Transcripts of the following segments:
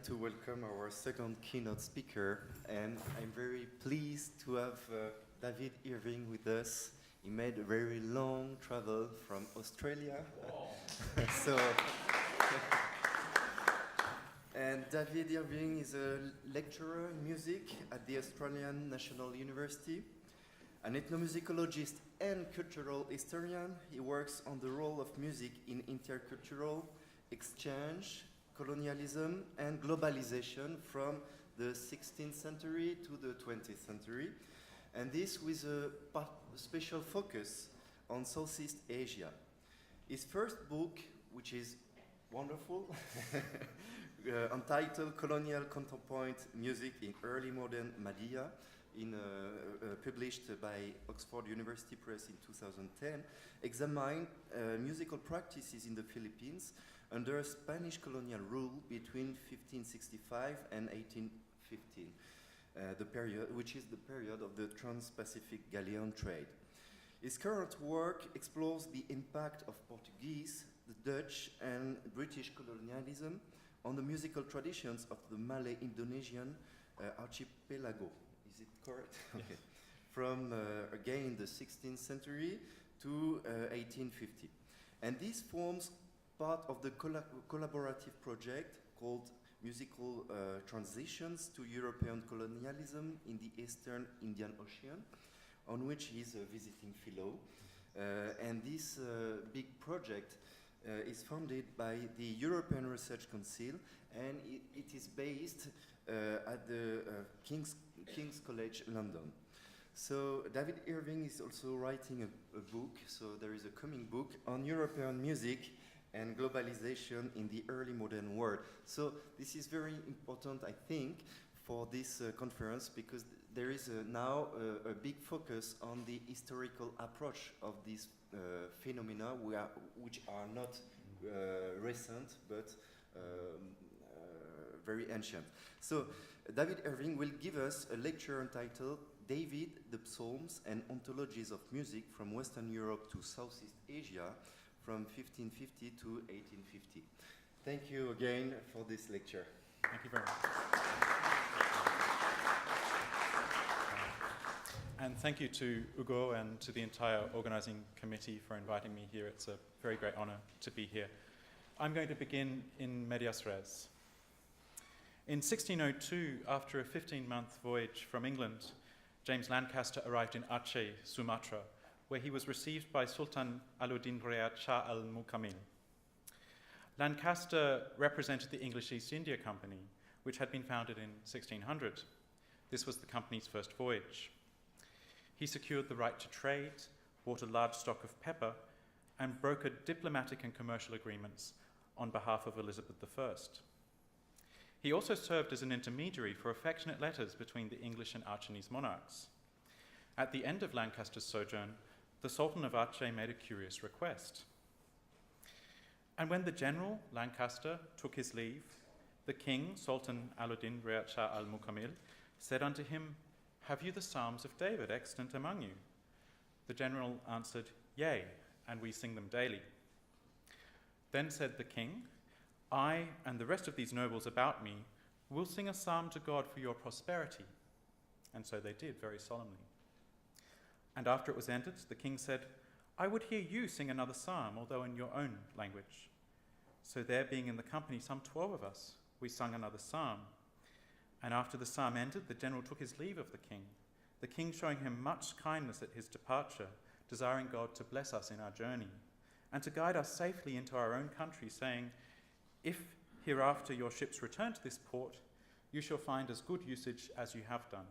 to welcome our second keynote speaker, and I'm very pleased to have David Irving with us. He made a very long travel from Australia. And David Irving is a lecturer in music at the Australian National University. An ethnomusicologist and cultural historian, he works on the role of music in intercultural exchange, colonialism, and globalization from the 16th century to the 20th century, and this with a special focus on Southeast Asia. His first book, which is wonderful, entitled Colonial Counterpoint Music in Early Modern Madhya, published by Oxford University Press in 2010, examined musical practices in the Philippines under Spanish colonial rule between 1565 and 1815, which is the period of the Trans-Pacific galleon trade. His current work explores the impact of Portuguese, the Dutch, and British colonialism on the musical traditions of the Malay-Indonesian archipelago. Is it correct? Yes. Okay. From, again, the 16th century to 1850. And this forms part of the collaborative project called Musical Transitions to European Colonialism in the Eastern Indian Ocean, on which he's a visiting fellow. And this big project is funded by the European Research Council, and it is based at the King's College London. So David Irving is also writing a book, so there is a coming book on European music and globalization in the early modern world. So this is very important, I think, for this conference, because there is now a big focus on the historical approach of these phenomena, which are not recent, but very ancient. So David Irving will give us a lecture entitled David, the Psalms and Ontologies of Music from Western Europe to Southeast Asia, from 1550 to 1850. Thank you again for this lecture. Thank you very much. And thank you to Hugo and to the entire organizing committee for inviting me here. It's a very great honor to be here. I'm going to begin in medias res. In 1602, after a 15-month voyage from England, James Lancaster arrived in Aceh, Sumatra, where he was received by Sultan Alauddin Riyad Shah al-Mukamil. Lancaster represented the English East India Company, which had been founded in 1600. This was the company's first voyage. He secured the right to trade, bought a large stock of pepper, and brokered diplomatic and commercial agreements on behalf of Elizabeth I. He also served as an intermediary for affectionate letters between the English and Achenese monarchs. At the end of Lancaster's sojourn, the Sultan of Aceh made a curious request. And when the general, Lancaster, took his leave, the king, Sultan Alauddin Riyad Shah al-Mukamil, said unto him, "Have you the Psalms of David extant among you?" The general answered, "Yea, and we sing them daily." Then said the king, "I and the rest of these nobles about me will sing a psalm to God for your prosperity." And so they did, very solemnly. And after it was ended, the king said, "I would hear you sing another psalm, although in your own language." So there being in the company some 12 of us, we sung another psalm. And after the psalm ended, the general took his leave of the king showing him much kindness at his departure, desiring God to bless us in our journey, and to guide us safely into our own country, saying, "If hereafter your ships return to this port, you shall find as good usage as you have done."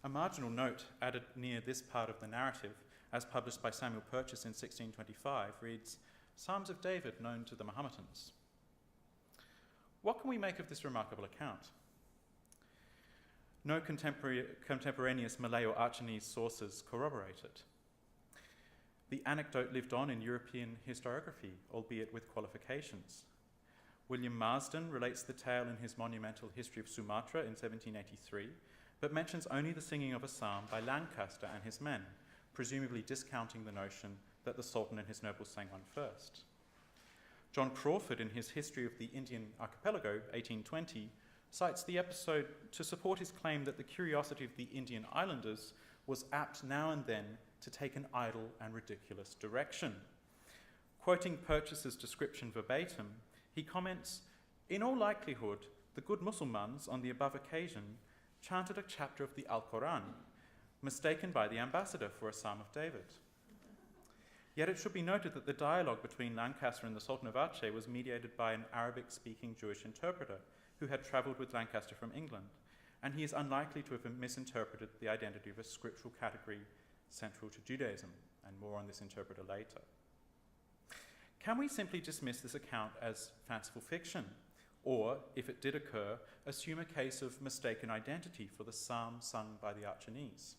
A marginal note added near this part of the narrative, as published by Samuel Purchas in 1625, reads, "Psalms of David known to the Mahometans." What can we make of this remarkable account? No contemporaneous Malay or Achenese sources corroborate it. The anecdote lived on in European historiography, albeit with qualifications. William Marsden relates the tale in his monumental History of Sumatra in 1783, but mentions only the singing of a psalm by Lancaster and his men, presumably discounting the notion that the Sultan and his nobles sang one first. John Crawford, in his History of the Indian Archipelago, 1820, cites the episode to support his claim that the curiosity of the Indian islanders was apt now and then to take an idle and ridiculous direction. Quoting Purchas's description verbatim, he comments, "In all likelihood, the good Mussulmans on the above occasion chanted a chapter of the Al-Quran, mistaken by the ambassador for a Psalm of David." Yet it should be noted that the dialogue between Lancaster and the Sultan of Aceh was mediated by an Arabic-speaking Jewish interpreter who had travelled with Lancaster from England, and he is unlikely to have misinterpreted the identity of a scriptural category central to Judaism, and more on this interpreter later. Can we simply dismiss this account as fanciful fiction, or, if it did occur, assume a case of mistaken identity for the psalm sung by the Achenese?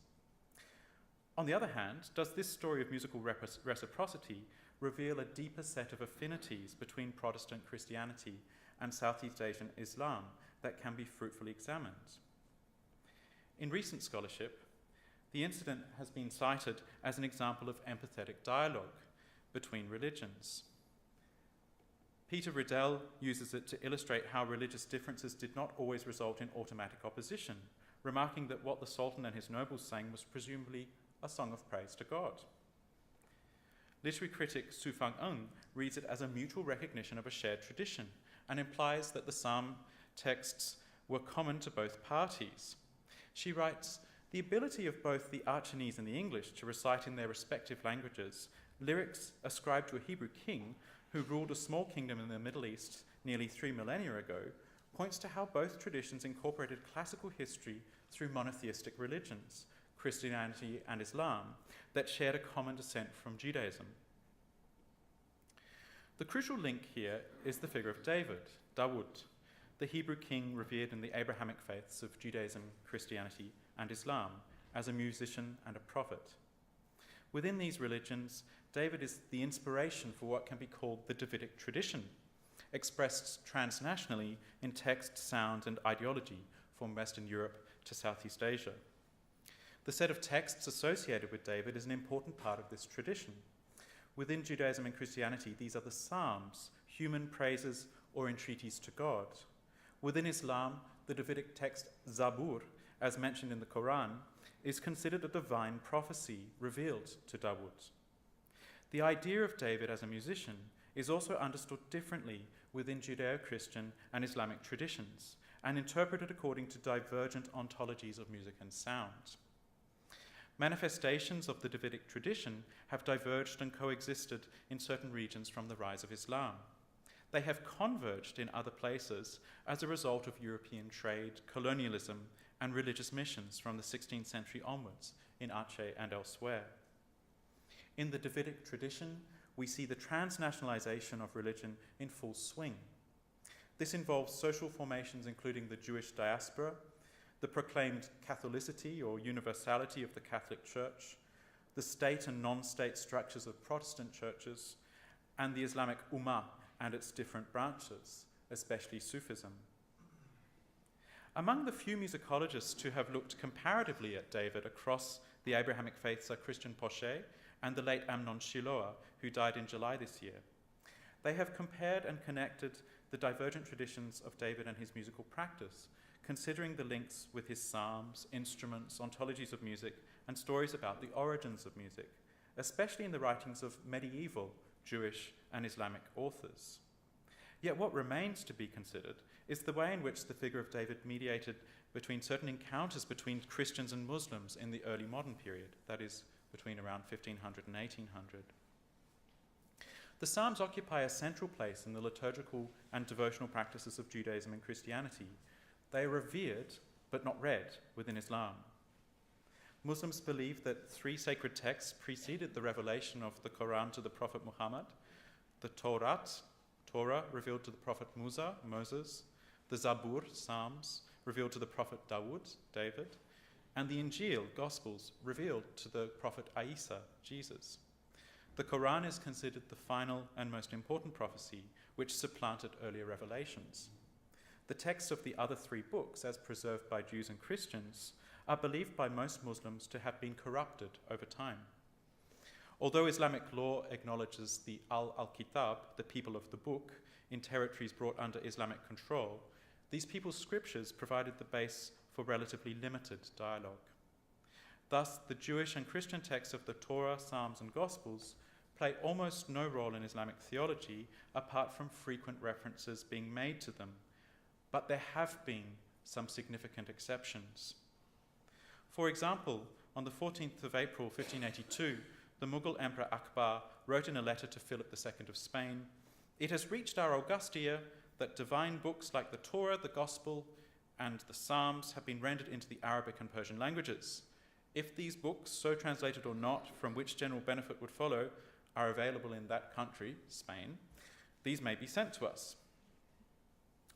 On the other hand, does this story of musical reciprocity reveal a deeper set of affinities between Protestant Christianity and Southeast Asian Islam that can be fruitfully examined? In recent scholarship, the incident has been cited as an example of empathetic dialogue between religions. Peter Riddell uses it to illustrate how religious differences did not always result in automatic opposition, remarking that what the Sultan and his nobles sang was presumably a song of praise to God. Literary critic Su Fang Ng reads it as a mutual recognition of a shared tradition and implies that the psalm texts were common to both parties. She writes, "The ability of both the Achenese and the English to recite in their respective languages lyrics ascribed to a Hebrew king who ruled a small kingdom in the Middle East nearly 3 millennia ago points to how both traditions incorporated classical history through monotheistic religions, Christianity and Islam, that shared a common descent from Judaism." The crucial link here is the figure of David, Dawood, the Hebrew king revered in the Abrahamic faiths of Judaism, Christianity, and Islam, as a musician and a prophet. Within these religions, David is the inspiration for what can be called the Davidic tradition, expressed transnationally in text, sound, and ideology from Western Europe to Southeast Asia. The set of texts associated with David is an important part of this tradition. Within Judaism and Christianity, these are the Psalms, human praises or entreaties to God. Within Islam, the Davidic text Zabur, as mentioned in the Quran, is considered a divine prophecy revealed to Dawood. The idea of David as a musician is also understood differently within Judeo-Christian and Islamic traditions and interpreted according to divergent ontologies of music and sound. Manifestations of the Davidic tradition have diverged and coexisted in certain regions from the rise of Islam. They have converged in other places as a result of European trade, colonialism, and religious missions from the 16th century onwards in Aceh and elsewhere. In the Davidic tradition, we see the transnationalization of religion in full swing. This involves social formations including the Jewish diaspora, the proclaimed Catholicity or universality of the Catholic Church, the state and non-state structures of Protestant churches, and the Islamic Ummah and its different branches, especially Sufism. Among the few musicologists who have looked comparatively at David across the Abrahamic faiths are Christian Pochet and the late Amnon Shiloah, who died in July this year. They have compared and connected the divergent traditions of David and his musical practice, considering the links with his psalms, instruments, ontologies of music, and stories about the origins of music, especially in the writings of medieval Jewish and Islamic authors. Yet what remains to be considered is the way in which the figure of David mediated between certain encounters between Christians and Muslims in the early modern period, that is, between around 1500 and 1800. The Psalms occupy a central place in the liturgical and devotional practices of Judaism and Christianity. They are revered, but not read, within Islam. Muslims believe that 3 sacred texts preceded the revelation of the Quran to the Prophet Muhammad: the Torah, revealed to the Prophet Moses, the Zabur, Psalms, revealed to the Prophet David, and the Injil, Gospels, revealed to the Prophet Isa, Jesus. The Quran is considered the final and most important prophecy, which supplanted earlier revelations. The texts of the other 3 books, as preserved by Jews and Christians, are believed by most Muslims to have been corrupted over time. Although Islamic law acknowledges the al-Kitab, the people of the book, in territories brought under Islamic control, these people's scriptures provided the base for relatively limited dialogue. Thus, the Jewish and Christian texts of the Torah, Psalms, and Gospels play almost no role in Islamic theology apart from frequent references being made to them, but there have been some significant exceptions. For example, on the 14th of April 1582, the Mughal Emperor Akbar wrote in a letter to Philip II of Spain, "It has reached our august ear that divine books like the Torah, the Gospel, and the Psalms have been rendered into the Arabic and Persian languages. If these books, so translated or not, from which general benefit would follow, are available in that country, Spain, these may be sent to us."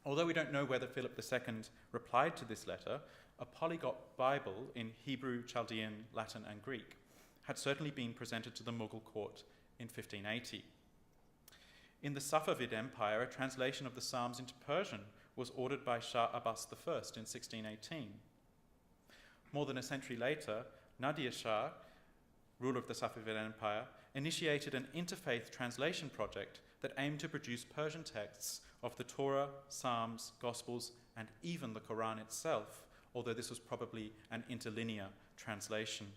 Although we don't know whether Philip II replied to this letter, a polyglot Bible in Hebrew, Chaldean, Latin, and Greek had certainly been presented to the Mughal court in 1580. In the Safavid Empire, a translation of the Psalms into Persian was ordered by Shah Abbas I in 1618. More than a century later, Nadir Shah, ruler of the Safavid Empire, initiated an interfaith translation project that aimed to produce Persian texts of the Torah, Psalms, Gospels, and even the Quran itself, although this was probably an interlinear translation.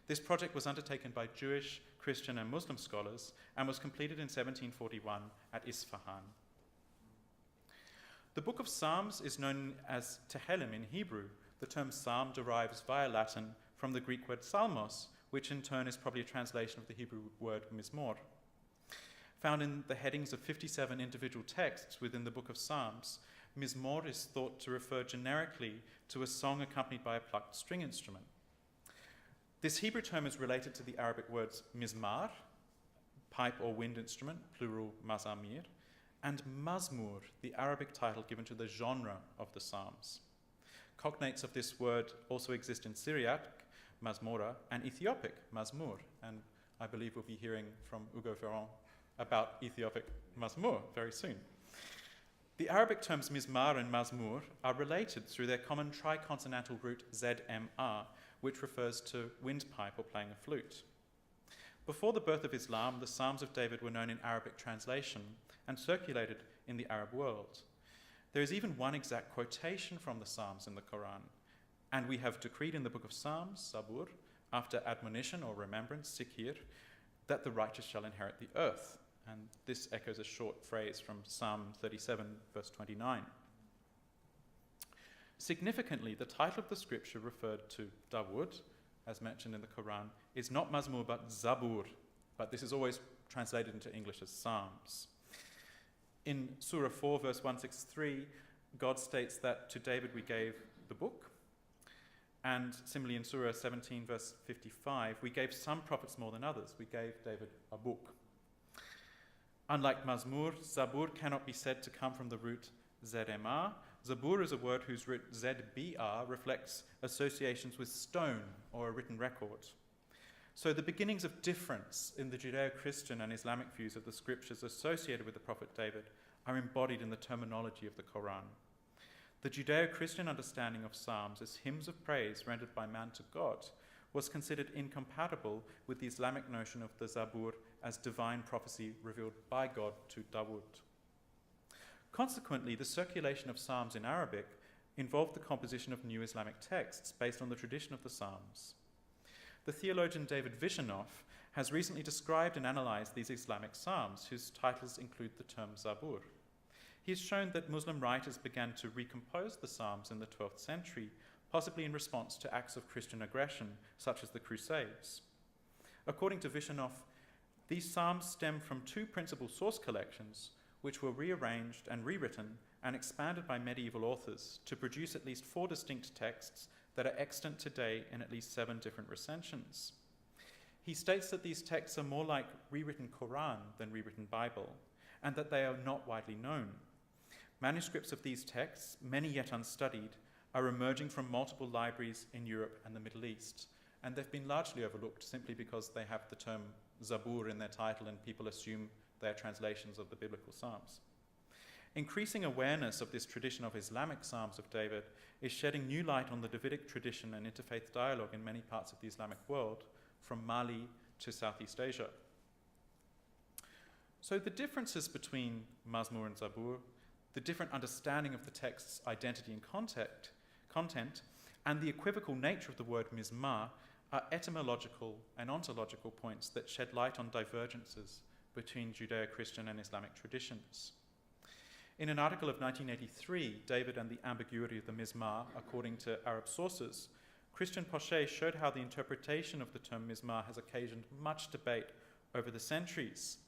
This project was undertaken by Jewish, Christian, and Muslim scholars and was completed in 1741 at Isfahan. The Book of Psalms is known as Tehillim in Hebrew. The term psalm derives via Latin from the Greek word psalmos, which in turn is probably a translation of the Hebrew word mizmor. Found in the headings of 57 individual texts within the Book of Psalms, mizmor is thought to refer generically to a song accompanied by a plucked string instrument. This Hebrew term is related to the Arabic words mizmar, pipe or wind instrument, plural mazamir, and mazmur, the Arabic title given to the genre of the Psalms. Cognates of this word also exist in Syriac, mazmora, and Ethiopic, mazmur, and I believe we'll be hearing from Hugo Ferrand about Ethiopic mazmur very soon. The Arabic terms mizmar and mazmur are related through their common triconsonantal root ZMR, which refers to windpipe or playing a flute. Before the birth of Islam, the Psalms of David were known in Arabic translation and circulated in the Arab world. There is even one exact quotation from the Psalms in the Quran, and we have decreed in the Book of Psalms, Zabur, after admonition or remembrance, sikir, that the righteous shall inherit the earth. And this echoes a short phrase from Psalm 37, verse 29. Significantly, the title of the scripture referred to Dawood, as mentioned in the Quran, is not Mazmur but Zabur, but this is always translated into English as Psalms. In Surah 4, verse 163, God states that to David we gave the book, and similarly in Surah 17, verse 55, we gave some prophets more than others. We gave David a book. Unlike Mazmur, Zabur cannot be said to come from the root ZMR. Zabur is a word whose root ZBR reflects associations with stone or a written record. So the beginnings of difference in the Judeo-Christian and Islamic views of the scriptures associated with the prophet David are embodied in the terminology of the Quran. The Judeo-Christian understanding of Psalms as hymns of praise rendered by man to God was considered incompatible with the Islamic notion of the Zabur as divine prophecy revealed by God to Dawood. Consequently, the circulation of Psalms in Arabic involved the composition of new Islamic texts based on the tradition of the Psalms. The theologian David Vishanoff has recently described and analyzed these Islamic Psalms, whose titles include the term Zabur. He has shown that Muslim writers began to recompose the Psalms in the 12th century, possibly in response to acts of Christian aggression, such as the Crusades. According to Vishanoff, these Psalms stem from two principal source collections, which were rearranged and rewritten and expanded by medieval authors to produce at least 4 distinct texts that are extant today in at least 7 different recensions. He states that these texts are more like rewritten Quran than rewritten Bible, and that they are not widely known. Manuscripts of these texts, many yet unstudied, are emerging from multiple libraries in Europe and the Middle East, and they've been largely overlooked simply because they have the term Zabur in their title and people assume they are translations of the biblical Psalms. Increasing awareness of this tradition of Islamic Psalms of David is shedding new light on the Davidic tradition and interfaith dialogue in many parts of the Islamic world, from Mali to Southeast Asia. So the differences between Mazmur and Zabur, the different understanding of the text's identity and content, and the equivocal nature of the word mizmar are etymological and ontological points that shed light on divergences between Judeo-Christian and Islamic traditions. In an article of 1983, David and the Ambiguity of the Mizmar, according to Arab sources, Christian Pochet showed how the interpretation of the term mizmar has occasioned much debate over the centuries.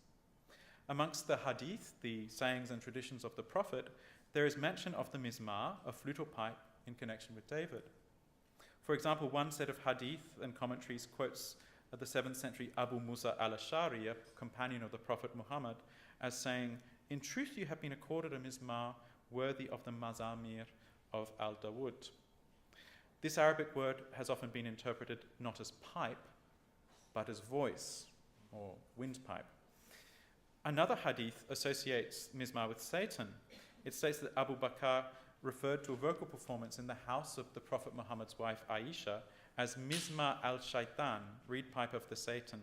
Amongst the hadith, the sayings and traditions of the Prophet, there is mention of the mizmar, a flute or pipe, in connection with David. For example, one set of hadith and commentaries quotes the 7th century Abu Musa al-Ash'ari, a companion of the Prophet Muhammad, as saying, "In truth you have been accorded a mizmar worthy of the mazamir of al-Dawood." This Arabic word has often been interpreted not as pipe, but as voice, or windpipe. Another hadith associates mizmar with Satan. It states that Abu Bakr referred to a vocal performance in the house of the Prophet Muhammad's wife Aisha as mizmar al-shaitan, reed pipe of the Satan.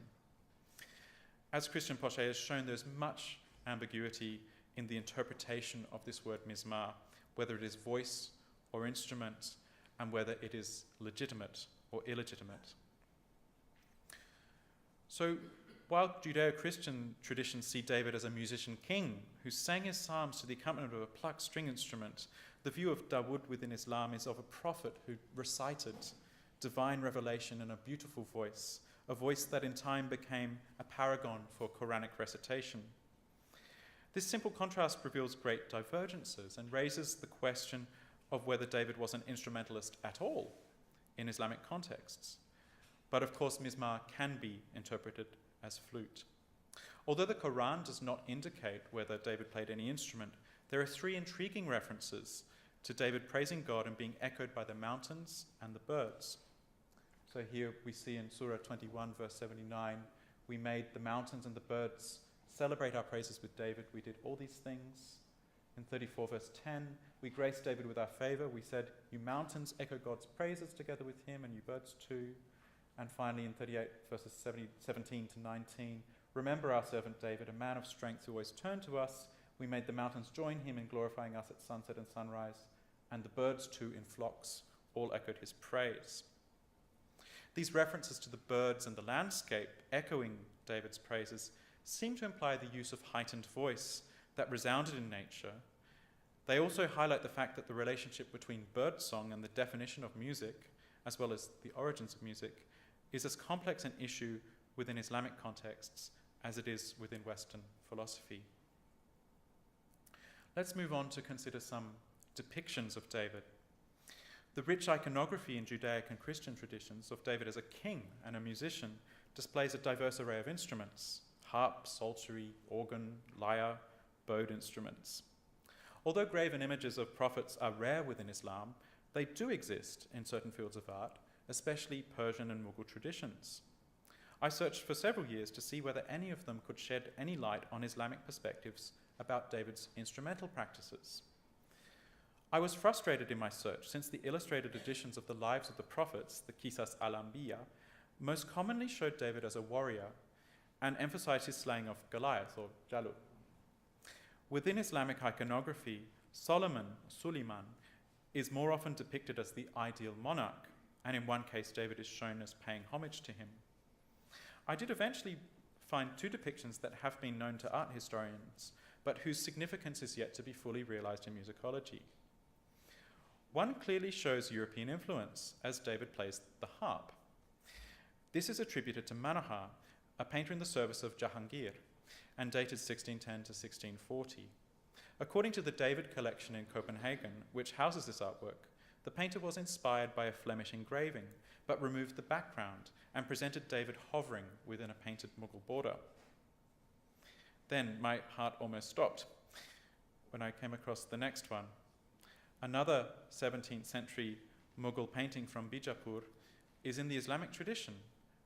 As Christian Pochet has shown, there's much ambiguity in the interpretation of this word mizmar, whether it is voice or instrument, and whether it is legitimate or illegitimate. So, while Judeo-Christian traditions see David as a musician king who sang his psalms to the accompaniment of a plucked string instrument, the view of Dawood within Islam is of a prophet who recited divine revelation in a beautiful voice, a voice that in time became a paragon for Quranic recitation. This simple contrast reveals great divergences and raises the question of whether David was an instrumentalist at all in Islamic contexts. But of course, mizmar can be interpreted as flute. Although the Quran does not indicate whether David played any instrument, there are 3 intriguing references to David praising God and being echoed by the mountains and the birds. So here we see in Surah 21, verse 79, we made the mountains and the birds celebrate our praises with David. We did all these things. In 34, verse 10, we graced David with our favor. We said, you mountains echo God's praises together with him, and you birds too. And finally, in 38, verses 17 to 19, remember our servant David, a man of strength who always turned to us. We made the mountains join him in glorifying us at sunset and sunrise, and the birds too in flocks all echoed his praise. These references to the birds and the landscape echoing David's praises seem to imply the use of heightened voice that resounded in nature. They also highlight the fact that the relationship between birdsong and the definition of music, as well as the origins of music, is as complex an issue within Islamic contexts as it is within Western philosophy. Let's move on to consider some depictions of David. The rich iconography in Judaic and Christian traditions of David as a king and a musician displays a diverse array of instruments: harp, psaltery, organ, lyre, bowed instruments. Although graven images of prophets are rare within Islam, they do exist in certain fields of art, especially Persian and Mughal traditions. I searched for several years to see whether any of them could shed any light on Islamic perspectives about David's instrumental practices. I was frustrated in my search, since the illustrated editions of the lives of the prophets, the Qisas al-Anbiya, most commonly showed David as a warrior and emphasized his slaying of Goliath, or Jalut. Within Islamic iconography, Suleiman, is more often depicted as the ideal monarch, and in one case David is shown as paying homage to him. I did eventually find 2 depictions that have been known to art historians, but whose significance is yet to be fully realized in musicology. One clearly shows European influence, as David plays the harp. This is attributed to Manohar, a painter in the service of Jahangir, and dated 1610 to 1640. According to the David collection in Copenhagen, which houses this artwork, the painter was inspired by a Flemish engraving, but removed the background and presented David hovering within a painted Mughal border. Then my heart almost stopped when I came across the next one. Another 17th century Mughal painting from Bijapur is in the Islamic tradition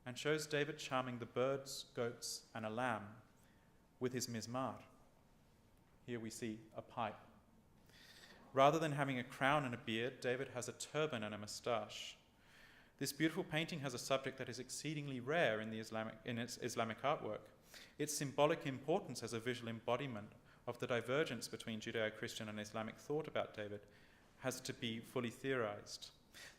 and shows David charming the birds, goats, and a lamb with his mizmar. Here we see a pipe. Rather than having a crown and a beard, David has a turban and a moustache. This beautiful painting has a subject that is exceedingly rare in its Islamic artwork. Its symbolic importance as a visual embodiment of the divergence between Judeo-Christian and Islamic thought about David has to be fully theorized.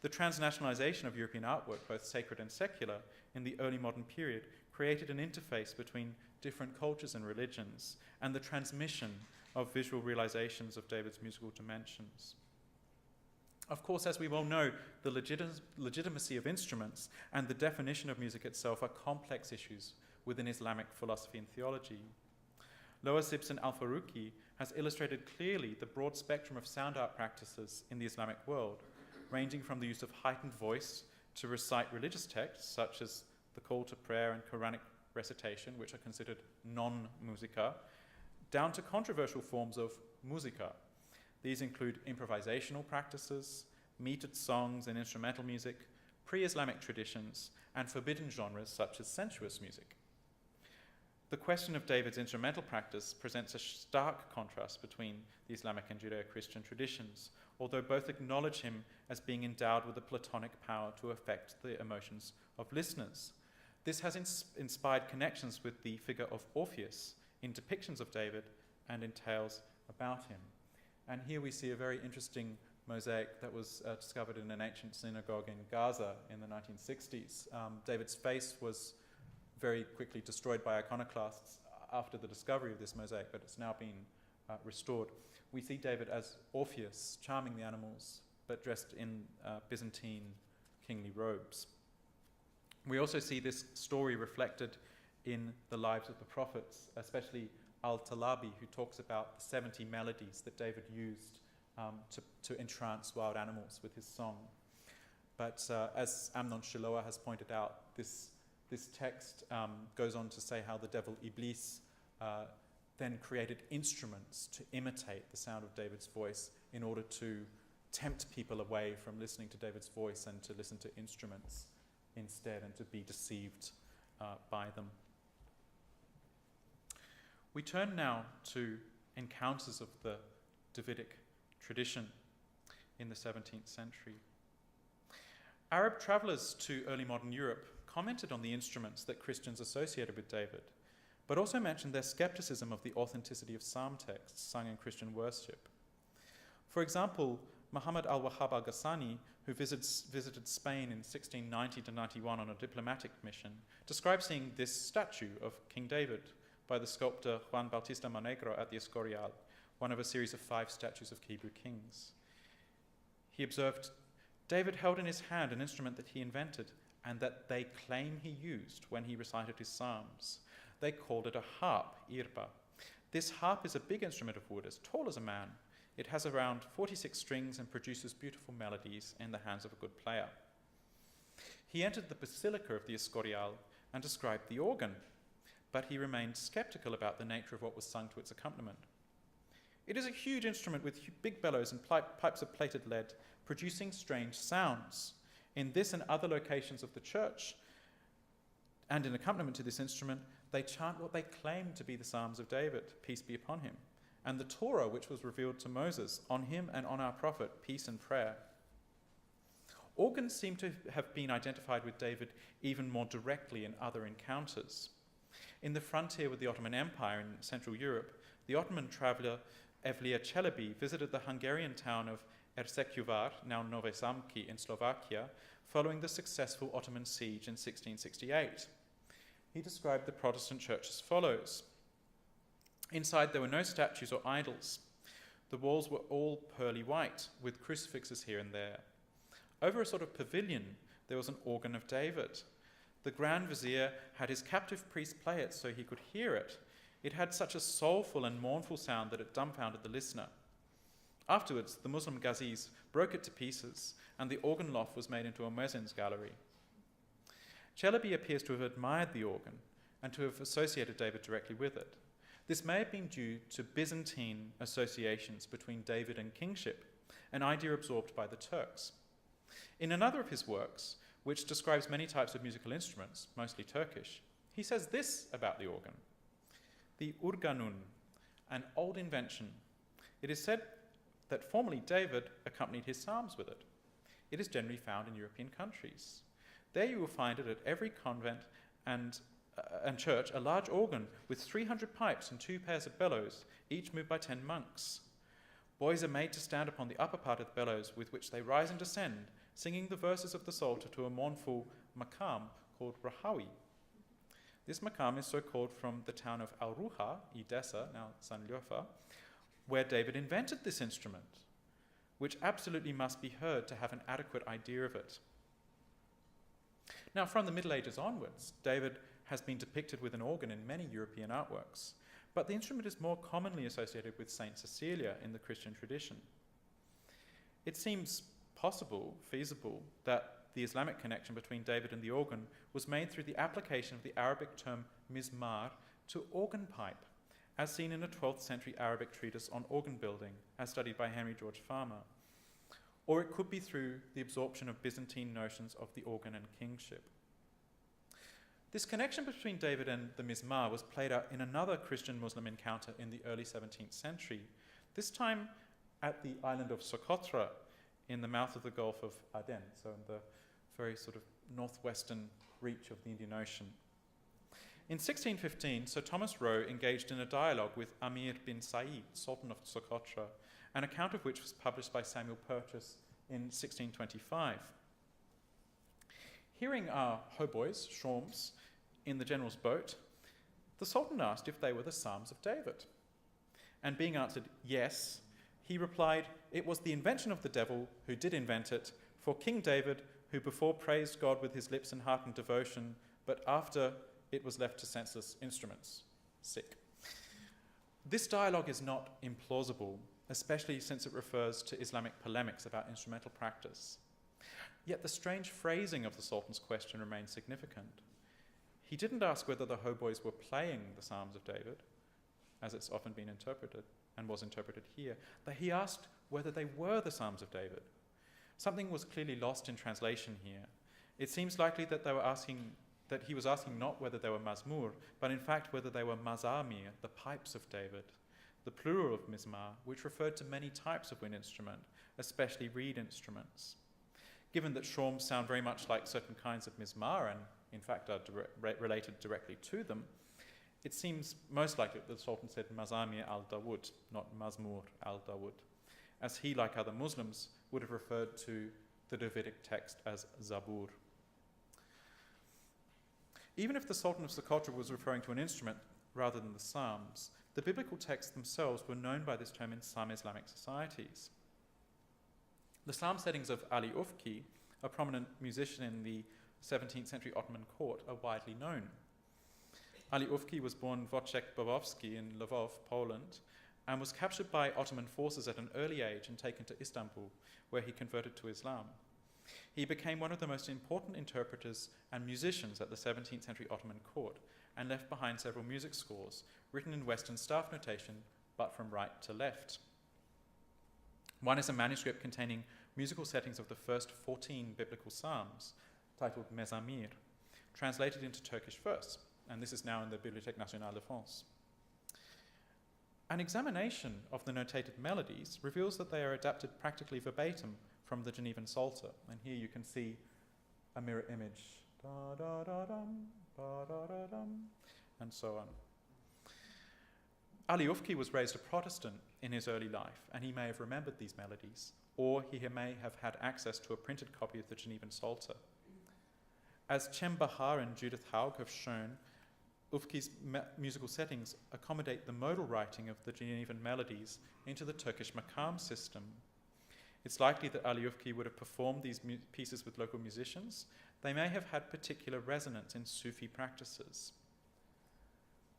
The transnationalisation of European artwork, both sacred and secular, in the early modern period created an interface between different cultures and religions and the transmission of visual realizations of David's musical dimensions. Of course, as we well know, the legitimacy of instruments and the definition of music itself are complex issues within Islamic philosophy and theology. Loa Sibson Al-Faruqi has illustrated clearly the broad spectrum of sound art practices in the Islamic world, ranging from the use of heightened voice to recite religious texts, such as the call to prayer and Quranic recitation, which are considered non-musica, down to controversial forms of musica. These include improvisational practices, metered songs and instrumental music, pre-Islamic traditions, and forbidden genres such as sensuous music. The question of David's instrumental practice presents a stark contrast between the Islamic and Judeo-Christian traditions, although both acknowledge him as being endowed with a Platonic power to affect the emotions of listeners. This has inspired connections with the figure of Orpheus in depictions of David and in tales about him. And here we see a very interesting mosaic that was discovered in an ancient synagogue in Gaza in the 1960s. David's face was very quickly destroyed by iconoclasts after the discovery of this mosaic, but it's now been restored. We see David as Orpheus, charming the animals, but dressed in Byzantine kingly robes. We also see this story reflected in the lives of the prophets, especially Al-Talabi, who talks about the 70 melodies that David used to entrance wild animals with his song. But as Amnon Shiloah has pointed out, this text goes on to say how the devil Iblis then created instruments to imitate the sound of David's voice in order to tempt people away from listening to David's voice and to listen to instruments instead and to be deceived by them. We turn now to encounters of the Davidic tradition in the 17th century. Arab travellers to early modern Europe commented on the instruments that Christians associated with David, but also mentioned their skepticism of the authenticity of psalm texts sung in Christian worship. For example, Muhammad al-Wahhab al-Ghassani, who visited Spain in 1690-91 on a diplomatic mission, described seeing this statue of King David by the sculptor Juan Bautista Monegro at the Escorial, one of a series of 5 statues of Hebrew kings. He observed, David held in his hand an instrument that he invented and that they claim he used when he recited his psalms. They called it a harp, irba. This harp is a big instrument of wood, as tall as a man. It has around 46 strings and produces beautiful melodies in the hands of a good player. He entered the basilica of the Escorial and described the organ, but he remained skeptical about the nature of what was sung to its accompaniment. It is a huge instrument with big bellows and pipes of plated lead, producing strange sounds. In this and other locations of the church, and in accompaniment to this instrument, they chant what they claim to be the Psalms of David, peace be upon him, and the Torah which was revealed to Moses, on him and on our prophet, peace and prayer. Organs seem to have been identified with David even more directly in other encounters. In the frontier with the Ottoman Empire in Central Europe, the Ottoman traveller Evliya Çelebi visited the Hungarian town of Ersekyuvar, now Nove Zamki in Slovakia, following the successful Ottoman siege in 1668. He described the Protestant church as follows. Inside there were no statues or idols. The walls were all pearly white, with crucifixes here and there. Over a sort of pavilion, there was an organ of David. The Grand Vizier had his captive priest play it so he could hear it. It had such a soulful and mournful sound that it dumbfounded the listener. Afterwards, the Muslim Ghazis broke it to pieces, and the organ loft was made into a muezzin's gallery. Çelebi appears to have admired the organ and to have associated David directly with it. This may have been due to Byzantine associations between David and kingship, an idea absorbed by the Turks. In another of his works, which describes many types of musical instruments, mostly Turkish, he says this about the organ. The urganun, an old invention. It is said that formerly David accompanied his psalms with it. It is generally found in European countries. There you will find it at every convent and church a large organ with 300 pipes and 2 pairs of bellows, each moved by 10 monks. Boys are made to stand upon the upper part of the bellows, with which they rise and descend, singing the verses of the Psalter to a mournful makam called rahawi. This makam is so called from the town of Al-Ruha, Edessa, now Sanliofa, where David invented this instrument, which absolutely must be heard to have an adequate idea of it. Now, from the Middle Ages onwards, David has been depicted with an organ in many European artworks, but the instrument is more commonly associated with Saint Cecilia in the Christian tradition. It seems possible, feasible, that the Islamic connection between David and the organ was made through the application of the Arabic term mizmar to organ pipe, as seen in a 12th century Arabic treatise on organ building, as studied by Henry George Farmer. Or it could be through the absorption of Byzantine notions of the organ and kingship. This connection between David and the mizmar was played out in another Christian-Muslim encounter in the early 17th century, this time at the island of Socotra in the mouth of the Gulf of Aden, so in the very sort of northwestern reach of the Indian Ocean. In 1615, Sir Thomas Roe engaged in a dialogue with Amir bin Said, Sultan of Socotra, an account of which was published by Samuel Purchas in 1625. Hearing our hautboys, shawms, in the general's boat, the Sultan asked if they were the Psalms of David. And being answered yes, he replied, "It was the invention of the devil who did invent it, for King David, who before praised God with his lips and heart and devotion, but after it was left to senseless instruments." Sick. This dialogue is not implausible, especially since it refers to Islamic polemics about instrumental practice. Yet the strange phrasing of the Sultan's question remains significant. He didn't ask whether the hautboys were playing the Psalms of David, as it's often been interpreted and was interpreted here, but he asked whether they were the Psalms of David. Something was clearly lost in translation here. It seems likely that he was asking not whether they were mazmur, but in fact whether they were mazamir, the pipes of David, the plural of mizmar, which referred to many types of wind instrument, especially reed instruments. Given that shawms sound very much like certain kinds of mizmar and in fact are related directly to them, it seems most likely that the Sultan said Mazamir al-Dawood, not Mazmur al-Dawood, as he, like other Muslims, would have referred to the Davidic text as Zabur. Even if the Sultan of Socotra was referring to an instrument rather than the Psalms, the biblical texts themselves were known by this term in some Islamic societies. The Psalm settings of Ali Ufki, a prominent musician in the 17th century Ottoman court, are widely known. Ali Ufki was born Wojciech Bobowski in Lwów, Poland, and was captured by Ottoman forces at an early age and taken to Istanbul, where he converted to Islam. He became one of the most important interpreters and musicians at the 17th century Ottoman court, and left behind several music scores, written in Western staff notation, but from right to left. One is a manuscript containing musical settings of the first 14 biblical psalms, titled Mezamir, translated into Turkish verse, and this is now in the Bibliothèque Nationale de France. An examination of the notated melodies reveals that they are adapted practically verbatim from the Genevan Psalter, and here you can see a mirror image, da-da-da-dum, ba-da-da-dum, and so on. Ali Ufki was raised a Protestant in his early life, and he may have remembered these melodies, or he may have had access to a printed copy of the Genevan Psalter. As Cem Bahar and Judith Haug have shown, Ufki's musical settings accommodate the modal writing of the Genevan melodies into the Turkish makam system. It's likely that Ali Ufki would have performed these pieces with local musicians. They may have had particular resonance in Sufi practices.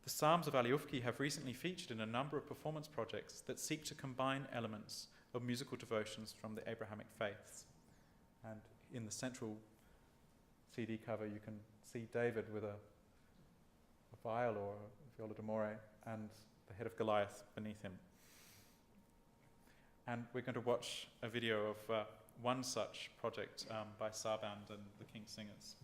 The Psalms of Ali Ufki have recently featured in a number of performance projects that seek to combine elements of musical devotions from the Abrahamic faiths. And in the central CD cover, you can see David with a viol or a viola d'amore and the head of Goliath beneath him. And we're going to watch a video of one such project by Sarband and the King Singers.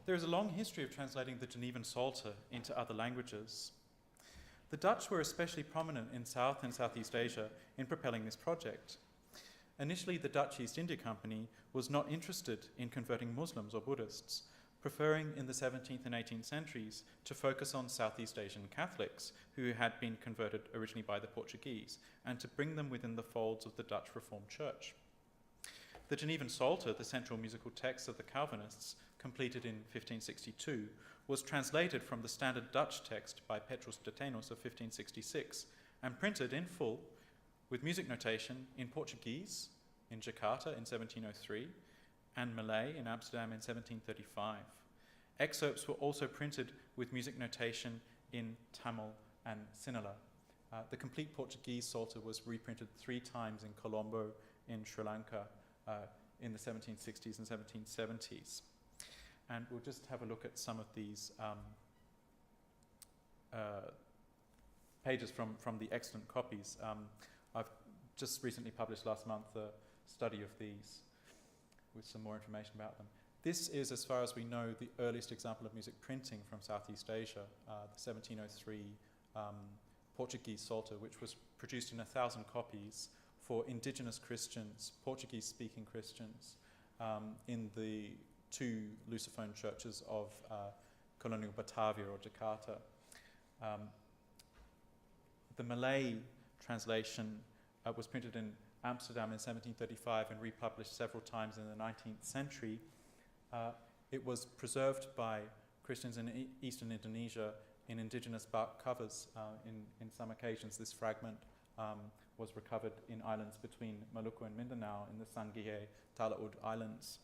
There is a long history of translating the Genevan Psalter into other languages. The Dutch were especially prominent in South and Southeast Asia in propelling this project. Initially, the Dutch East India Company was not interested in converting Muslims or Buddhists, preferring in the 17th and 18th centuries to focus on Southeast Asian Catholics who had been converted originally by the Portuguese and to bring them within the folds of the Dutch Reformed Church. The Genevan Psalter, the central musical text of the Calvinists, completed in 1562, was translated from the standard Dutch text by Petrus Stetanus of 1566 and printed in full with music notation in Portuguese in Jakarta in 1703 and Malay in Amsterdam in 1735. Excerpts were also printed with music notation in Tamil and Sinhala. The complete Portuguese Psalter was reprinted 3 times in Colombo in Sri Lanka in the 1760s and 1770s. And we'll just have a look at some of these pages from the excellent copies. I've just recently published last month a study of these with some more information about them. This is, as far as we know, the earliest example of music printing from Southeast Asia, the 1703 Portuguese Psalter, which was produced in 1,000 copies for indigenous Christians, Portuguese-speaking Christians, in the 2 Lusophone churches of colonial Batavia or Jakarta. The Malay translation was printed in Amsterdam in 1735 and republished several times in the 19th century. It was preserved by Christians in eastern Indonesia in indigenous bark covers. In some occasions, this fragment was recovered in islands between Maluku and Mindanao in the Sangihe Talaud Islands.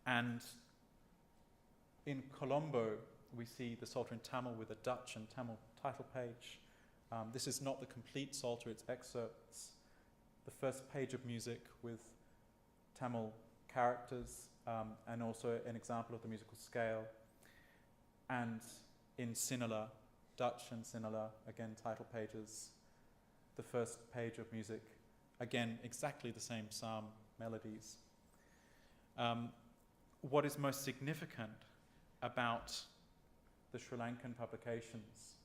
And in Colombo, we see the Psalter in Tamil with a Dutch and Tamil title page. This is not the complete Psalter, it's excerpts. The first page of music with Tamil characters and also an example of the musical scale. And in Sinhala, Dutch and Sinhala, again title pages. The first page of music, again exactly the same psalm melodies. What is most significant about the Sri Lankan publications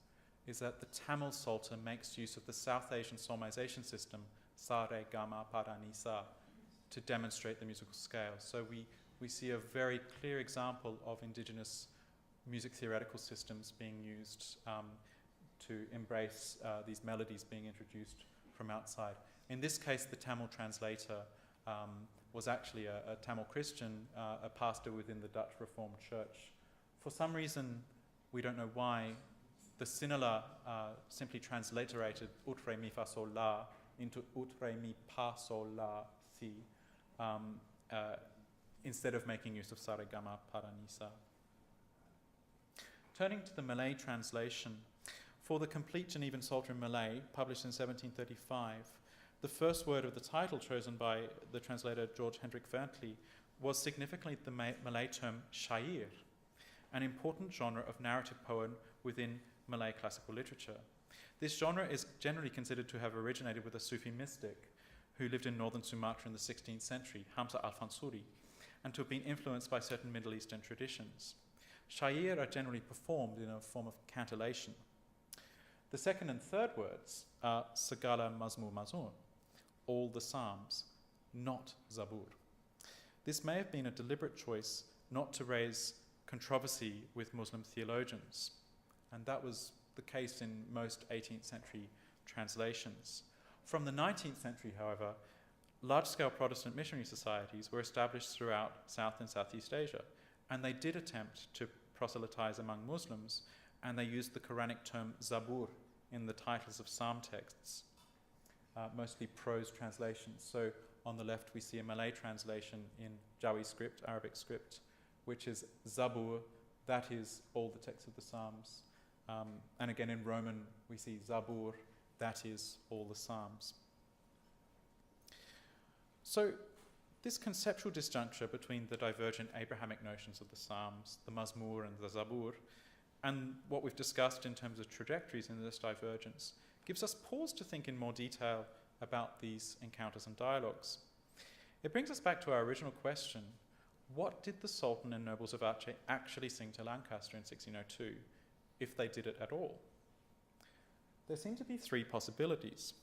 is that the Tamil Psalter makes use of the South Asian psalmization system, sa, re, ga, ma, pa, da, ni, sa, to demonstrate the musical scale. So we see a very clear example of indigenous music theoretical systems being used to embrace these melodies being introduced from outside. In this case, the Tamil translator was actually a Tamil Christian, a pastor within the Dutch Reformed Church. For some reason, we don't know why, the Sinhala simply transliterated ut, re, mi, fa, sol, la into ut, re, mi, pa, sol, la, si, instead of making use of sa, re, ga, ma, pa, da, ni, sa. Turning to the Malay translation, for the complete Genevan Psalter in Malay, published in 1735, the first word of the title chosen by the translator George Hendrik Vertley was significantly the Malay term syair, an important genre of narrative poem within Malay classical literature. This genre is generally considered to have originated with a Sufi mystic who lived in northern Sumatra in the 16th century, Hamza al-Fansuri, and to have been influenced by certain Middle Eastern traditions. Syair are generally performed in a form of cantillation. The second and third words are Segala Mazmur Mazun, all the Psalms, not Zabur. This may have been a deliberate choice not to raise controversy with Muslim theologians, and that was the case in most 18th century translations. From the 19th century, however, large-scale Protestant missionary societies were established throughout South and Southeast Asia, and they did attempt to proselytize among Muslims, and they used the Quranic term Zabur in the titles of psalm texts, mostly prose translations. So on the left we see a Malay translation in Jawi script, Arabic script, which is Zabur, that is all the texts of the Psalms. And again in Roman we see Zabur, that is all the Psalms. So this conceptual disjuncture between the divergent Abrahamic notions of the Psalms, the Mazmur and the Zabur, and what we've discussed in terms of trajectories in this divergence, gives us pause to think in more detail about these encounters and dialogues. It brings us back to our original question, what did the Sultan and nobles of Aceh actually sing to Lancaster in 1602, if they did it at all? There seem to be three possibilities.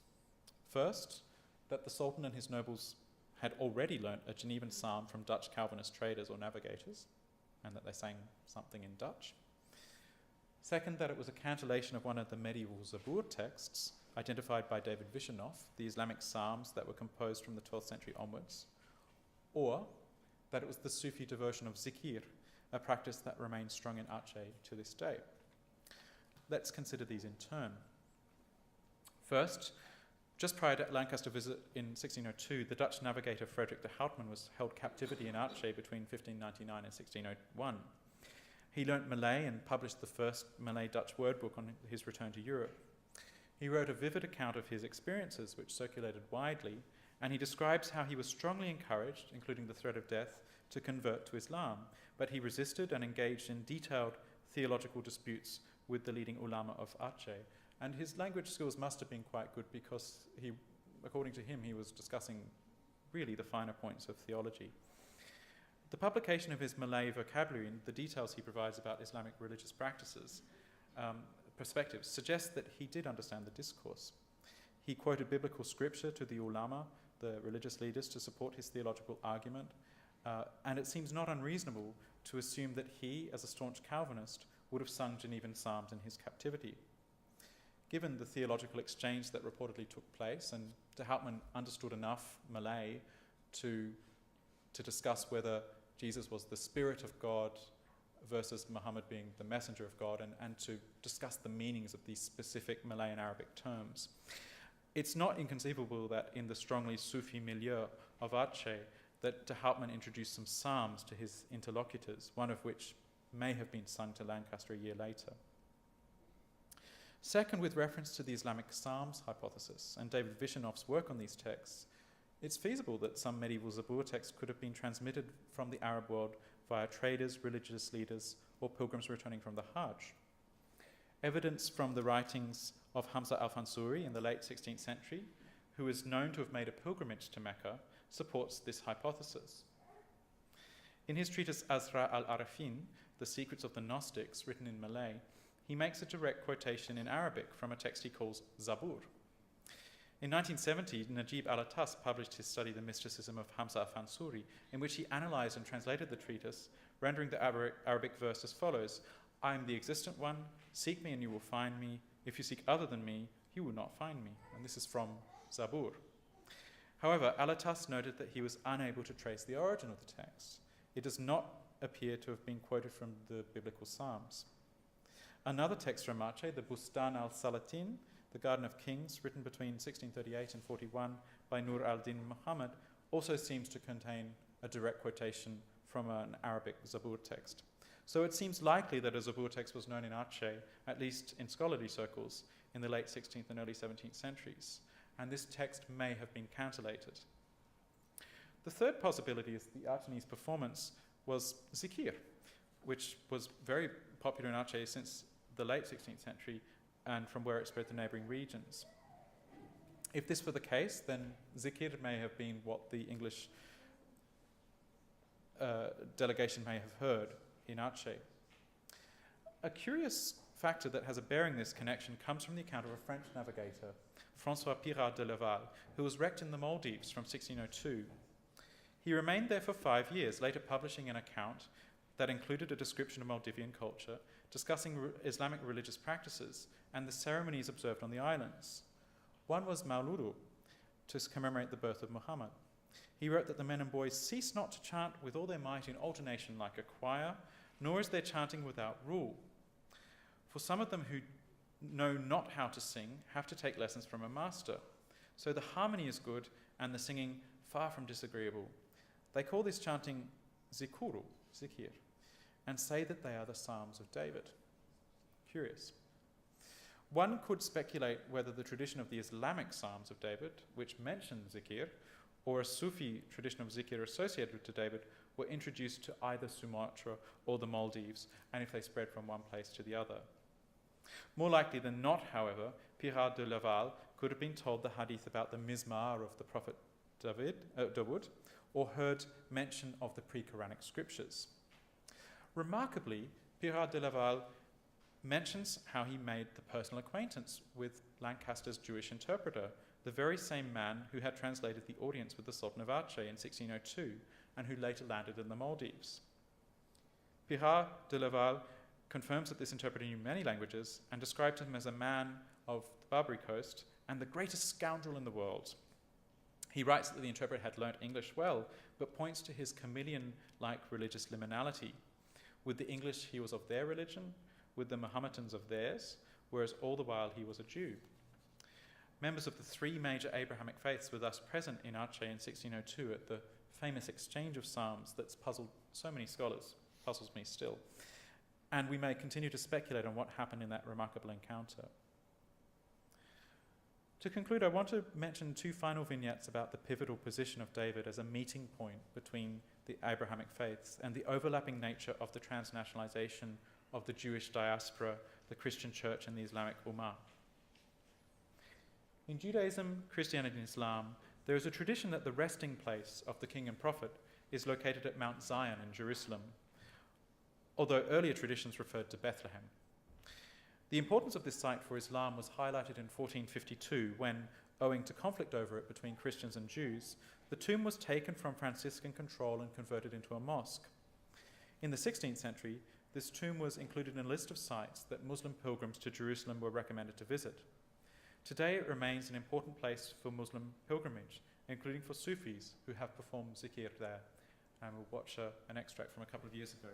First, that the Sultan and his nobles had already learnt a Genevan psalm from Dutch Calvinist traders or navigators, and that they sang something in Dutch. Second, that it was a cantillation of one of the medieval Zabur texts, identified by David Vishanoff, the Islamic psalms that were composed from the 12th century onwards, or that it was the Sufi devotion of zikir, a practice that remains strong in Aceh to this day. Let's consider these in turn. First, just prior to Lancaster's visit in 1602, the Dutch navigator Frederick de Houtman was held captivity in Aceh between 1599 and 1601. He learnt Malay and published the first Malay-Dutch word book on his return to Europe. He wrote a vivid account of his experiences, which circulated widely, and he describes how he was strongly encouraged, including the threat of death, to convert to Islam, but he resisted and engaged in detailed theological disputes with the leading ulama of Aceh. And his language skills must have been quite good because he, according to him, he was discussing really the finer points of theology. The publication of his Malay vocabulary and the details he provides about Islamic religious practices, perspectives, suggests that he did understand the discourse. He quoted biblical scripture to the ulama, the religious leaders, to support his theological argument, and it seems not unreasonable to assume that he, as a staunch Calvinist, would have sung Genevan psalms in his captivity. Given the theological exchange that reportedly took place, and de Houtman understood enough Malay to discuss whether Jesus was the Spirit of God versus Muhammad being the messenger of God, and to discuss the meanings of these specific Malay and Arabic terms. It's not inconceivable that in the strongly Sufi milieu of Aceh, that de Houtman introduced some psalms to his interlocutors, one of which may have been sung to Lancaster a year later. Second, with reference to the Islamic Psalms hypothesis and David Vishanoff's work on these texts, it's feasible that some medieval Zabur texts could have been transmitted from the Arab world via traders, religious leaders, or pilgrims returning from the Hajj. Evidence from the writings of Hamza al-Fansuri in the late 16th century, who is known to have made a pilgrimage to Mecca, supports this hypothesis. In his treatise Azra al-Arafin, The Secrets of the Gnostics, written in Malay, he makes a direct quotation in Arabic from a text he calls Zabur. In 1970, Najib al-Attas published his study, The Mysticism of Hamza al-Fansuri, in which he analyzed and translated the treatise, rendering the Arabic verse as follows: I am the existent one, seek me and you will find me. If you seek other than me, you will not find me. And this is from Zabur. However, al-Attas noted that he was unable to trace the origin of the text. It does not appear to have been quoted from the biblical Psalms. Another text from Aceh, the Bustan al-Salatin, the Garden of Kings, written between 1638 and 41 by Nur al-Din Muhammad, also seems to contain a direct quotation from an Arabic Zabur text. So it seems likely that a Zabur text was known in Aceh, at least in scholarly circles, in the late 16th and early 17th centuries, and this text may have been cantillated. The third possibility is the Achenese performance was zikir, which was very popular in Aceh since the late 16th century and from where it spread to neighbouring regions. If this were the case, then zikir may have been what the English delegation may have heard in Aceh. A curious factor that has a bearing this connection comes from the account of a French navigator, François Pirard de Laval, who was wrecked in the Maldives from 1602. He remained there for 5 years, later publishing an account that included a description of Maldivian culture, discussing Islamic religious practices and the ceremonies observed on the islands. One was Mauludu, to commemorate the birth of Muhammad. He wrote that the men and boys cease not to chant with all their might in alternation like a choir, nor is their chanting without rule. For some of them who know not how to sing have to take lessons from a master. So the harmony is good and the singing far from disagreeable. They call this chanting zikuru, zikir, and say that they are the Psalms of David. Curious. One could speculate whether the tradition of the Islamic Psalms of David, which mention zikir, or a Sufi tradition of zikir associated to David, were introduced to either Sumatra or the Maldives, and if they spread from one place to the other. More likely than not, however, Pirard de Laval could have been told the hadith about the mizmar of the Prophet Dawood, or heard mention of the pre-Quranic scriptures. Remarkably, Pirard de Laval mentions how he made the personal acquaintance with Lancaster's Jewish interpreter, the very same man who had translated The Audience with the Sultan of Aceh in 1602 and who later landed in the Maldives. Pirard de Laval confirms that this interpreter knew many languages and described him as a man of the Barbary Coast and the greatest scoundrel in the world. He writes that the interpreter had learnt English well, but points to his chameleon-like religious liminality. With the English, he was of their religion, with the Mohammedans of theirs, whereas all the while he was a Jew. Members of the three major Abrahamic faiths were thus present in Aceh in 1602 at the famous exchange of psalms that's puzzled so many scholars, puzzles me still. And we may continue to speculate on what happened in that remarkable encounter. To conclude, I want to mention two final vignettes about the pivotal position of David as a meeting point between the Abrahamic faiths and the overlapping nature of the transnationalization of the Jewish diaspora, the Christian church, and the Islamic Ummah. In Judaism, Christianity, and Islam, there is a tradition that the resting place of the king and prophet is located at Mount Zion in Jerusalem, although earlier traditions referred to Bethlehem. The importance of this site for Islam was highlighted in 1452 when, owing to conflict over it between Christians and Jews, the tomb was taken from Franciscan control and converted into a mosque. In the 16th century, this tomb was included in a list of sites that Muslim pilgrims to Jerusalem were recommended to visit. Today it remains an important place for Muslim pilgrimage, including for Sufis who have performed zikir there. And we'll watch an extract from a couple of years ago.